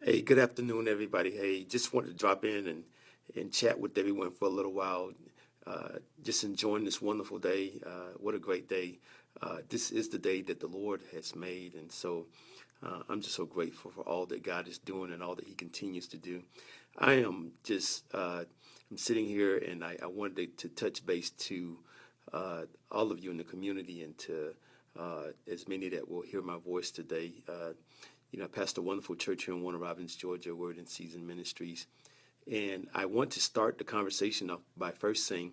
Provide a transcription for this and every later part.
Hey, good afternoon, everybody. Hey, just wanted to drop in and chat with everyone for a little while. Just enjoying this wonderful day. What a great day. This is the day that the Lord has made. And so I'm just so grateful for all that God is doing and all that He continues to do. I am just, I'm sitting here and I wanted to touch base to all of you in the community and to as many that will hear my voice today. I pastor a wonderful church here in Warner Robins, Georgia, Word in Season Ministries. And I want to start the conversation off by first saying,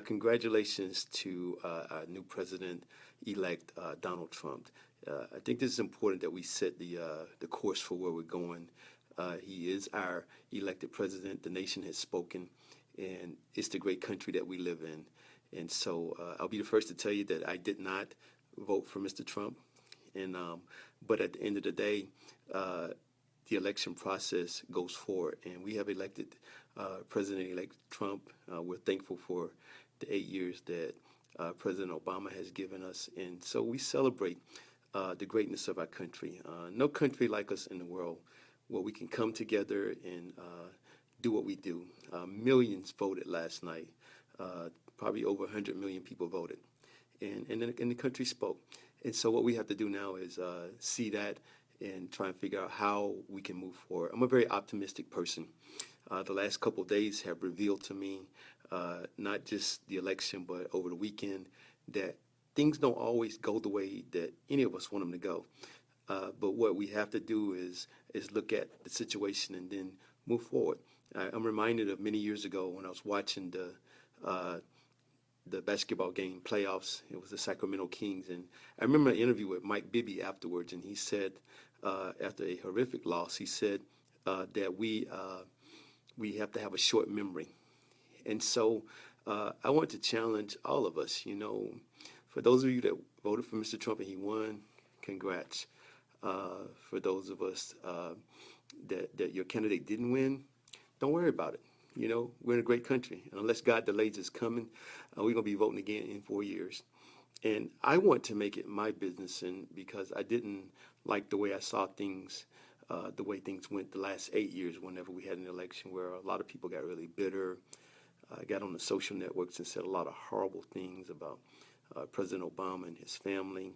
congratulations to our new president-elect, Donald Trump. I think this is important that we set the course for where we're going. He is our elected president. The nation has spoken, and it's the great country that we live in. And so I'll be the first to tell you that I did not vote for Mr. Trump. And but at the end of the day, the election process goes forward, and we have elected President-elect Trump. We're thankful for the 8 years that President Obama has given us, and so we celebrate the greatness of our country. No country like us in the world where we can come together and do what we do. Millions voted last night. Probably over 100 million people voted, and the country spoke. And so what we have to do now is see that and try and figure out how we can move forward. I'm a very optimistic person. The last couple of days have revealed to me, not just the election, but over the weekend, that things don't always go the way that any of us want them to go. But what we have to do is look at the situation and then move forward. I'm reminded of many years ago when I was watching the basketball game playoffs. It was the Sacramento Kings, and I remember an interview with Mike Bibby afterwards, and he said, after a horrific loss, he said that we have to have a short memory, and so I want to challenge all of us. For those of you that voted for Mr. Trump and he won, congrats. For those of us that your candidate didn't win, don't worry about it. We're in a great country. And unless God delays us coming, we're going to be voting again in 4 years. And I want to make it my business, and because I didn't like the way I saw things, the way things went the last 8 years whenever we had an election where a lot of people got really bitter, got on the social networks and said a lot of horrible things about President Obama and his family.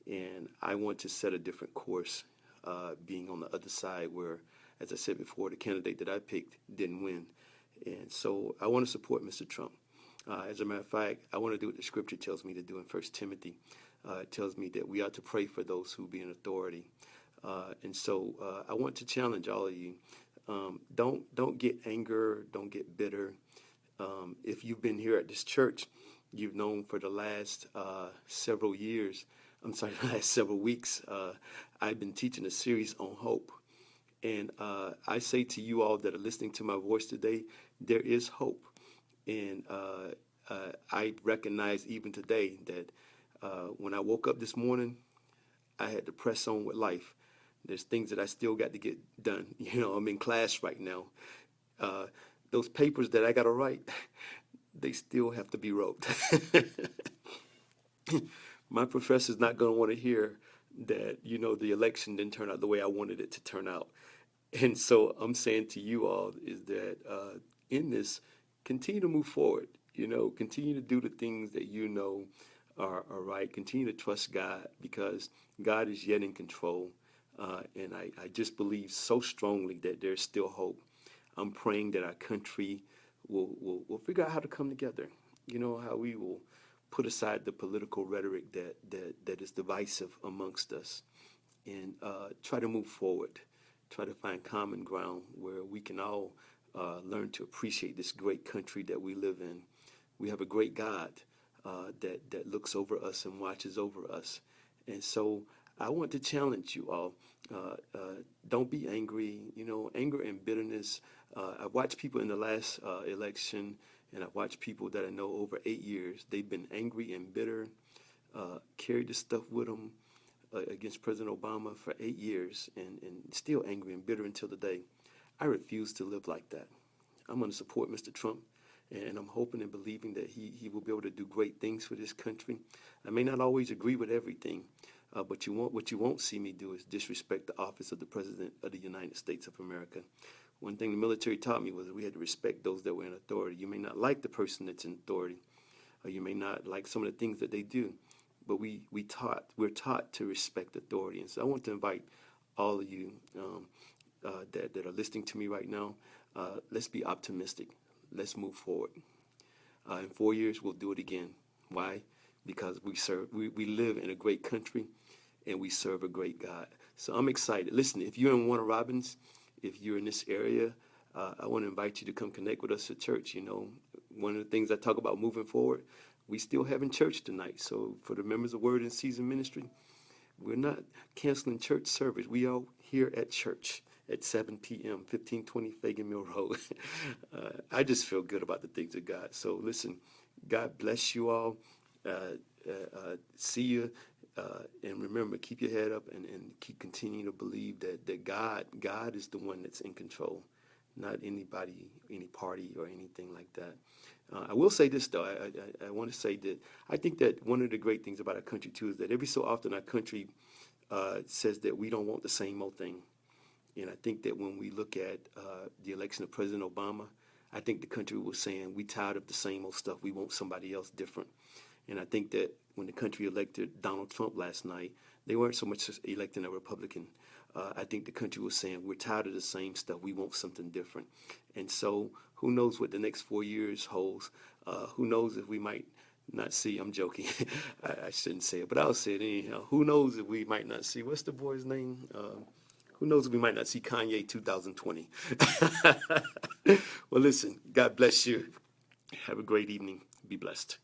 And I want to set a different course, being on the other side where, as I said before, the candidate that I picked didn't win. And so I want to support Mr. Trump. As a matter of fact, I want to do what the scripture tells me to do in 1 Timothy. It tells me that we ought to pray for those who be in authority. And so I want to challenge all of you. Don't get anger. Don't get bitter. If you've been here at this church, you've known for the last several years, the last several weeks, I've been teaching a series on hope. And I say to you all that are listening to my voice today, there is hope. And I recognize even today that when I woke up this morning, I had to press on with life. There's things that I still got to get done. I'm in class right now. Those papers that I got to write, they still have to be wrote. My professor's not going to want to hear that, the election didn't turn out the way I wanted it to turn out. And so I'm saying to you all is that in this, continue to move forward. Continue to do the things that are right. Continue to trust God because God is yet in control. And I just believe so strongly that there's still hope. I'm praying that our country will figure out how to come together. How we will put aside the political rhetoric that is divisive amongst us and try to move forward. Try to find common ground where we can all learn to appreciate this great country that we live in. We have a great God that looks over us and watches over us. And so I want to challenge you all. Don't be angry. Anger and bitterness. I've watched people in the last election, and I've watched people that I know over 8 years. They've been angry and bitter, carried this stuff with them against President Obama for 8 years and still angry and bitter until today. I refuse to live like that. I'm going to support Mr. Trump, and I'm hoping and believing that he will be able to do great things for this country. I may not always agree with everything, But what you won't see me do is disrespect the office of the President of the United States of America. One thing the military taught me was we had to respect those that were in authority. You may not like the person that's in authority, or you may not like some of the things that they do, but we're taught to respect authority. And so I want to invite all of you that are listening to me right now. Let's be optimistic. Let's move forward. In 4 years, we'll do it again. Why? Because we live in a great country, and we serve a great God. So I'm excited. Listen, if you're in Warner Robins, if you're in this area, I want to invite you to come connect with us at church. You know, one of the things I talk about moving forward, we still having church tonight. So for the members of Word in Season Ministry, we're not canceling church service. We are here at church at 7 p.m., 1520 Fagan Mill Road. I just feel good about the things of God. So listen, God bless you all. See you. And remember, keep your head up and keep continuing to believe that God is the one that's in control, not anybody, any party or anything like that. I will say this, though. I want to say that I think that one of the great things about our country, too, is that every so often our country says that we don't want the same old thing. And I think that when we look at the election of President Obama, I think the country was saying we tired of the same old stuff. We want somebody else different. And I think that when the country elected Donald Trump last night, they weren't so much electing a Republican. I think the country was saying we're tired of the same stuff. We want something different. And so who knows what the next 4 years holds? Who knows if we might not see, I'm joking, I shouldn't say it, but I'll say it anyhow. Who knows if we might not see, what's the boy's name? Who knows if we might not see Kanye 2020? Well, listen, God bless you. Have a great evening. Be blessed.